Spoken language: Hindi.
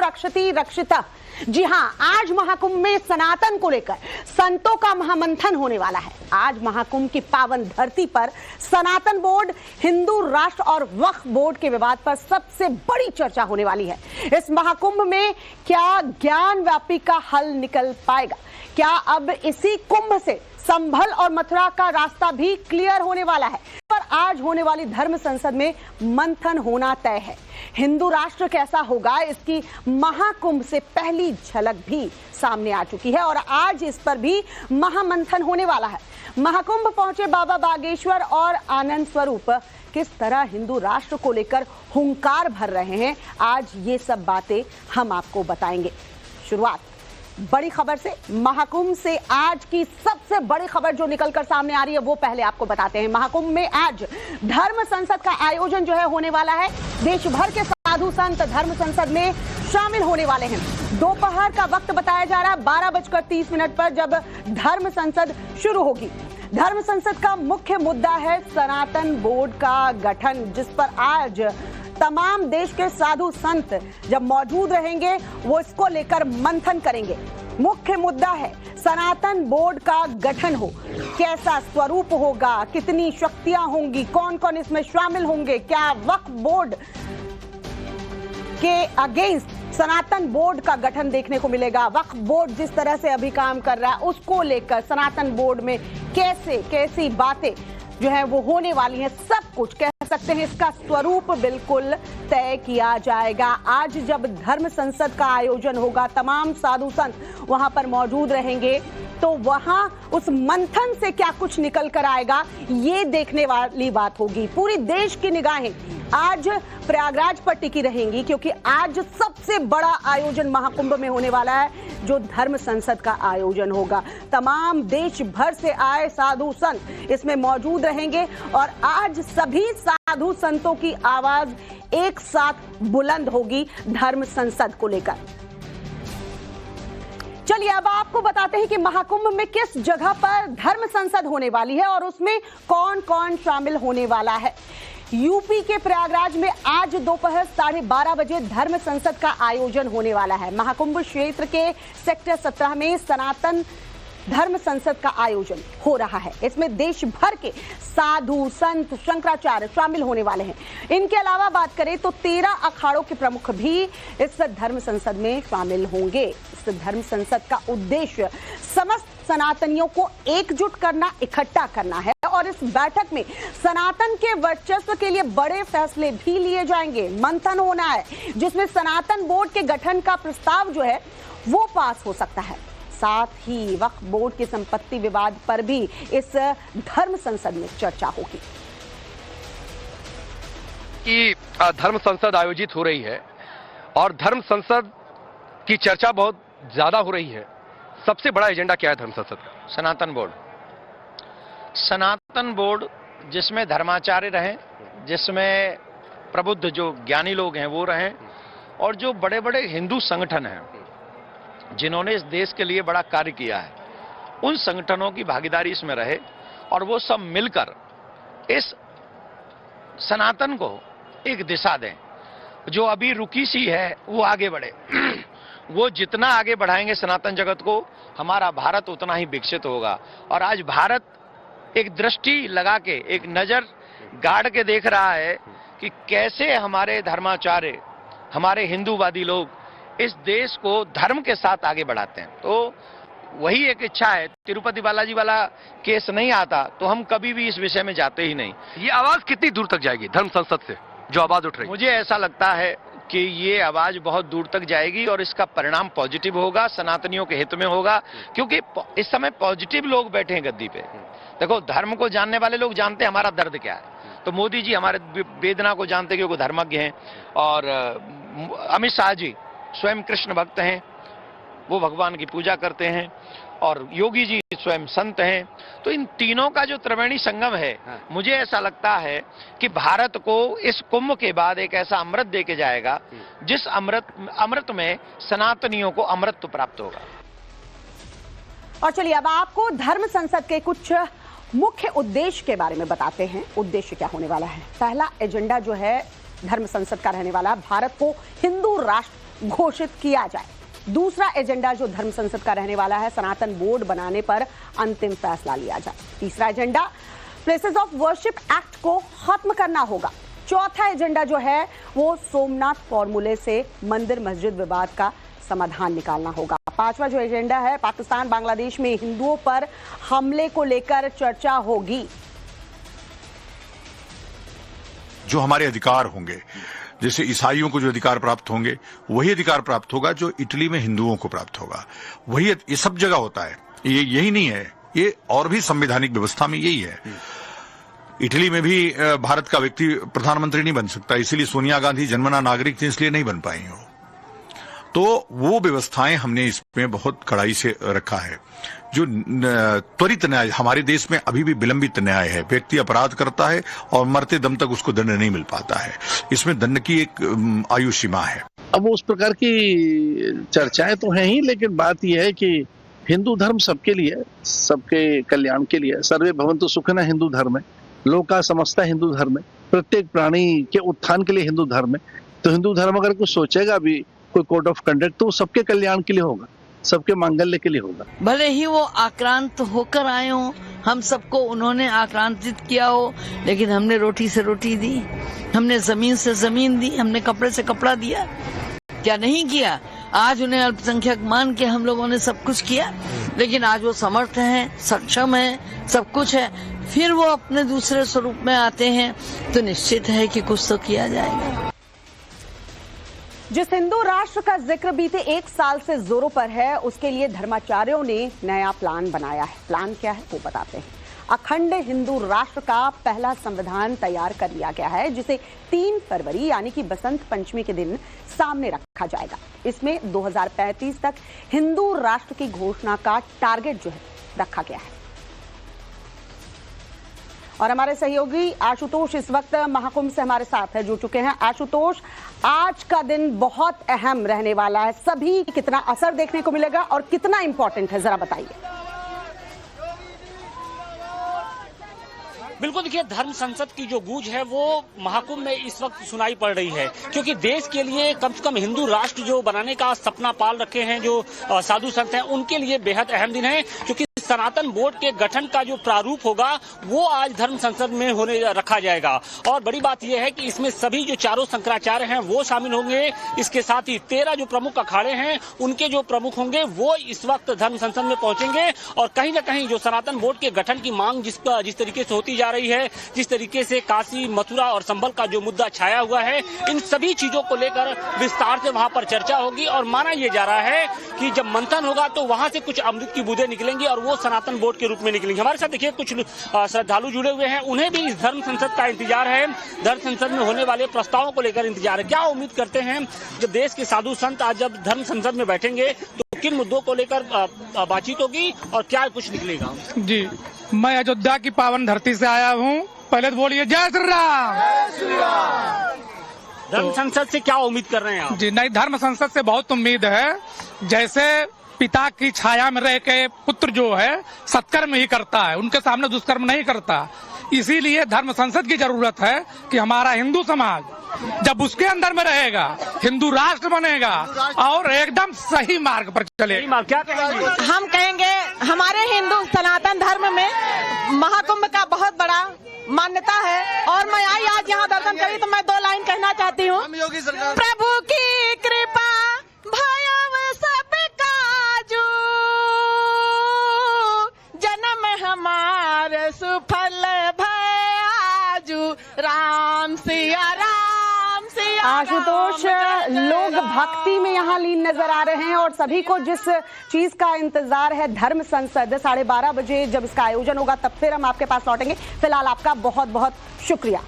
रक्षति रक्षिता। जी हां, आज महाकुंभ में सनातन को लेकर संतों का महामंथन होने वाला है। आज महाकुंभ की पावन धरती पर सनातन बोर्ड, हिंदू राष्ट्र और वक्फ बोर्ड के विवाद पर सबसे बड़ी चर्चा होने वाली है। इस महाकुंभ में क्या ज्ञान व्यापी का हल निकल पाएगा? क्या अब इसी कुंभ से संभल और मथुरा का रास्ता भी क्लियर होने वाला है? पर आज होने वाली धर्म संसद में मंथन होना तय है। हिंदू राष्ट्र कैसा होगा, इसकी महाकुंभ से पहली झलक भी सामने आ चुकी है और आज इस पर भी महामंथन होने वाला है। महाकुंभ पहुंचे बाबा बागेश्वर और आनंद स्वरूप किस तरह हिंदू राष्ट्र को लेकर हुंकार भर रहे हैं, आज ये सब बातें हम आपको बताएंगे। शुरुआत बड़ी खबर से, महाकुंभ से आज की सबसे बड़ी खबर जो निकलकर सामने आ रही है वो पहले आपको बताते हैं। महाकुंभ में आज धर्म संसद का आयोजन जो है होने वाला है। देश भर के साधु संत धर्म संसद में शामिल होने वाले हैं। दोपहर का वक्त बताया जा रहा है 12:30 पर जब धर्म संसद शुरू होगी। धर्म संसद का मुख्य मुद्दा है सनातन बोर्ड का गठन, जिस पर आज तमाम देश के साधु संत जब मौजूद रहेंगे वो इसको लेकर मंथन करेंगे। मुख्य मुद्दा है सनातन बोर्ड का गठन हो, कैसा स्वरूप होगा, कितनी शक्तियां होंगी, कौन कौन इसमें शामिल होंगे, क्या वक्फ बोर्ड के अगेंस्ट सनातन बोर्ड का गठन देखने को मिलेगा। वक्फ बोर्ड जिस तरह से अभी काम कर रहा है उसको लेकर सनातन बोर्ड में कैसी बातें जो है वो होने वाली हैं, सब कुछ कह सकते हैं। इसका स्वरूप बिल्कुल तय किया जाएगा। आज जब धर्म संसद का आयोजन होगा, तमाम साधु संत वहां पर मौजूद रहेंगे, तो वहां उस मंथन से क्या कुछ निकल कर आएगा ये देखने वाली बात होगी। पूरी देश की निगाहें आज प्रयागराज पर टिकी रहेंगी क्योंकि आज सबसे बड़ा आयोजन महाकुंभ में होने वाला है, जो धर्म संसद का आयोजन होगा। तमाम देश भर से आए साधु संत इसमें मौजूद रहेंगे और आज सभी साधु संतों की आवाज एक साथ बुलंद होगी धर्म संसद को लेकर। चलिए अब आपको बताते हैं कि महाकुंभ में किस जगह पर धर्म संसद होने वाली है और उसमें कौन कौन शामिल होने वाला है। यूपी के प्रयागराज में आज दोपहर 12:30 बजे धर्म संसद का आयोजन होने वाला है। महाकुंभ क्षेत्र के सेक्टर 17 में सनातन धर्म संसद का आयोजन हो रहा है। इसमें देश भर के साधु संत शंकराचार्य शामिल होने वाले हैं। इनके अलावा बात करें तो 13 अखाड़ों के प्रमुख भी इस धर्म संसद में शामिल होंगे। इस धर्म संसद का उद्देश्य समस्त सनातनियों को एकजुट करना, इकट्ठा करना है और इस बैठक में सनातन के वर्चस्व के लिए बड़े फैसले भी लिए जाएंगे। मंथन होना है जिसमें सनातन बोर्ड के गठन का प्रस्ताव जो है वो पास हो सकता है। साथ ही वक्फ बोर्ड के संपत्ति विवाद पर भी इस धर्म संसद में चर्चा होगी। कि धर्म संसद आयोजित हो रही है और धर्म संसद की चर्चा बहुत ज्यादा हो रही है। सबसे बड़ा एजेंडा क्या है धर्म संसद का? सनातन बोर्ड। सनातन बोर्ड जिसमें धर्माचार्य रहें, जिसमें प्रबुद्ध जो ज्ञानी लोग हैं वो रहें और जो बड़े बड़े हिंदू संगठन हैं जिन्होंने इस देश के लिए बड़ा कार्य किया है, उन संगठनों की भागीदारी इसमें रहे और वो सब मिलकर इस सनातन को एक दिशा दें। जो अभी रुकी सी है वो आगे बढ़े। वो जितना आगे बढ़ाएंगे सनातन जगत को, हमारा भारत उतना ही विकसित होगा। और आज भारत एक दृष्टि लगा के, एक नजर गाड़ के देख रहा है कि कैसे हमारे धर्माचार्य, हमारे हिंदूवादी लोग इस देश को धर्म के साथ आगे बढ़ाते हैं। तो वही एक इच्छा है। तिरुपति बालाजी वाला केस नहीं आता तो हम कभी भी इस विषय में जाते ही नहीं। ये आवाज कितनी दूर तक जाएगी धर्म संसद से जो आवाज उठ रही है? मुझे ऐसा लगता है कि ये आवाज बहुत दूर तक जाएगी और इसका परिणाम पॉजिटिव होगा, सनातनियों के हित में होगा, क्योंकि इस समय पॉजिटिव लोग बैठे हैं गद्दी पे। देखो, धर्म को जानने वाले लोग जानते हैं हमारा दर्द क्या है। तो मोदी जी हमारे वेदना को जानते हैं क्योंकि धर्मज्ञ हैं और अमित शाह जी स्वयं कृष्ण भक्त हैं, वो भगवान की पूजा करते हैं और योगी जी स्वयं संत हैं। तो इन तीनों का जो त्रिवेणी संगम है, मुझे ऐसा लगता है कि भारत को इस कुंभ के बाद एक ऐसा अमृत दे के जाएगा जिस अमृत में सनातनियों को अमृत प्राप्त होगा। और चलिए अब आपको धर्म संसद के कुछ मुख्य उद्देश्य के बारे में बताते हैं। उद्देश्य क्या होने वाला है? पहला एजेंडा जो है धर्म संसद का रहने वाला, भारत को हिंदू राष्ट्र घोषित किया जाए। दूसरा एजेंडा जो धर्म संसद का रहने वाला है, सनातन बोर्ड बनाने पर अंतिम फैसला लिया जाए। तीसरा agenda, places of worship act को खत्म करना होगा। चौथा एजेंडा जो है वो सोमनाथ फॉर्मूले से मंदिर मस्जिद विवाद का समाधान निकालना होगा। पांचवा जो एजेंडा है, पाकिस्तान बांग्लादेश में हिंदुओं पर हमले को लेकर चर्चा होगी। जो हमारे अधिकार होंगे, जैसे ईसाइयों को जो अधिकार प्राप्त होंगे वही अधिकार प्राप्त होगा जो इटली में हिंदुओं को प्राप्त होगा। वही ये सब जगह होता है, ये यही नहीं है, ये और भी संवैधानिक व्यवस्था में यही है। इटली में भी भारत का व्यक्ति प्रधानमंत्री नहीं बन सकता, इसीलिए सोनिया गांधी जन्मना नागरिक थी, इसलिए नहीं बन पाई हो। तो वो व्यवस्थाएं हमने इसमें बहुत कड़ाई से रखा है। जो त्वरित न्याय, हमारे देश में अभी भी विलंबित न्याय है, व्यक्ति अपराध करता है और मरते दम तक उसको दंड नहीं मिल पाता है। इसमें दंड की एक आयु सीमा है। अब उस प्रकार की चर्चाएं तो हैं ही, लेकिन बात यह है कि हिंदू धर्म सबके लिए, सबके कल्याण के लिए, सर्वे भवन्तु सुखिनः हिंदू धर्म है, लोका समस्ता हिंदू धर्म है, प्रत्येक प्राणी के उत्थान के लिए हिंदू धर्म है। तो हिंदू धर्म अगर कुछ सोचेगा भी कोई कोड ऑफ कंडक्ट, तो सबके कल्याण के लिए होगा, सबके मांगल्य के लिए होगा। भले ही वो आक्रांत होकर आए हो, हम सबको उन्होंने आक्रांतित किया हो, लेकिन हमने रोटी से रोटी दी, हमने जमीन से जमीन दी, हमने कपड़े से कपड़ा दिया, क्या नहीं किया? आज उन्हें अल्पसंख्यक मान के हम लोगों ने सब कुछ किया, लेकिन आज वो समर्थ हैं, सक्षम हैं, सब कुछ है, फिर वो अपने दूसरे स्वरूप में आते हैं, तो निश्चित है कि कुछ तो किया जाएगा। जिस हिंदू राष्ट्र का जिक्र बीते 1 साल से जोरों पर है, उसके लिए धर्माचार्यों ने नया प्लान बनाया है। प्लान क्या है वो बताते हैं। अखंड हिंदू राष्ट्र का पहला संविधान तैयार कर लिया गया है, जिसे 3 फरवरी यानी कि बसंत पंचमी के दिन सामने रखा जाएगा। इसमें 2035 तक हिंदू राष्ट्र की घोषणा का टारगेट जो है रखा गया है। और हमारे सहयोगी आशुतोष इस वक्त महाकुंभ से हमारे साथ है, जुड़ चुके हैं। आशुतोष, आज का दिन बहुत अहम रहने वाला है, सभी कितना असर देखने को मिलेगा और कितना इंपॉर्टेंट है, जरा बताइए। बिल्कुल, देखिए, धर्म संसद की जो गूंज है वो महाकुंभ में इस वक्त सुनाई पड़ रही है, क्योंकि देश के लिए कम से कम हिंदू राष्ट्र जो बनाने का सपना पाल रखे हैं जो साधु संत हैं, उनके लिए बेहद अहम दिन है, क्योंकि सनातन बोर्ड के गठन का जो प्रारूप होगा वो आज धर्म संसद में होने रखा जाएगा। और बड़ी बात यह है कि इसमें सभी जो चारों शंकराचार्य हैं वो शामिल होंगे। इसके साथ ही 13 जो प्रमुख अखाड़े हैं उनके जो प्रमुख होंगे वो इस वक्त धर्म संसद में पहुंचेंगे। और कहीं ना कहीं जो सनातन बोर्ड के गठन की मांग जिस तरीके से होती जा रही है, जिस तरीके से काशी, मथुरा और संभल का जो मुद्दा छाया हुआ है, इन सभी चीजों को लेकर विस्तार से वहां पर चर्चा होगी। और माना यह जा रहा है कि जब मंथन होगा तो वहां से कुछ अमृत की बूंदें निकलेंगी और वो सनातन बोर्ड के रूप में निकलेंगे। हमारे साथ देखिए कुछ श्रद्धालु जुड़े हुए हैं, उन्हें भी इस धर्म संसद का इंतजार है, धर्म संसद में होने वाले प्रस्तावों को लेकर इंतजार है। क्या उम्मीद करते हैं जब देश के साधु संत आज जब धर्म संसद में बैठेंगे तो किन मुद्दों को लेकर बातचीत होगी और क्या कुछ निकलेगा? जी, मैं अयोध्या की पावन धरती से आया हूँ, पहले तो बोलिए जय श्री राम। धर्म संसद से क्या उम्मीद कर रहे हैं आप? जी नहीं, धर्म संसद से बहुत उम्मीद है। जैसे पिता की छाया में रह के पुत्र जो है सत्कर्म ही करता है, उनके सामने दुष्कर्म नहीं करता। इसीलिए धर्म संसद की जरूरत है कि हमारा हिंदू समाज जब उसके अंदर में रहेगा, हिंदू राष्ट्र बनेगा और एकदम सही मार्ग पर चलेगा। क्या कहेंगे? हम कहेंगे हमारे हिंदू सनातन धर्म में महाकुंभ का बहुत बड़ा मान्यता है और मैं आई आज यहाँ दर्शन करी तो मैं 2 लाइन कहना चाहती हूँ। प्रभु की कृपा भयव सब काजू, जन्म हमारे सुफल भयाजू, राम सिया राम। आशुतोष, लोग भक्ति में यहाँ लीन नजर आ रहे हैं और सभी को जिस चीज का इंतजार है, धर्म संसद 12:30 बजे जब इसका आयोजन होगा तब फिर हम आपके पास लौटेंगे। फिलहाल आपका बहुत बहुत शुक्रिया।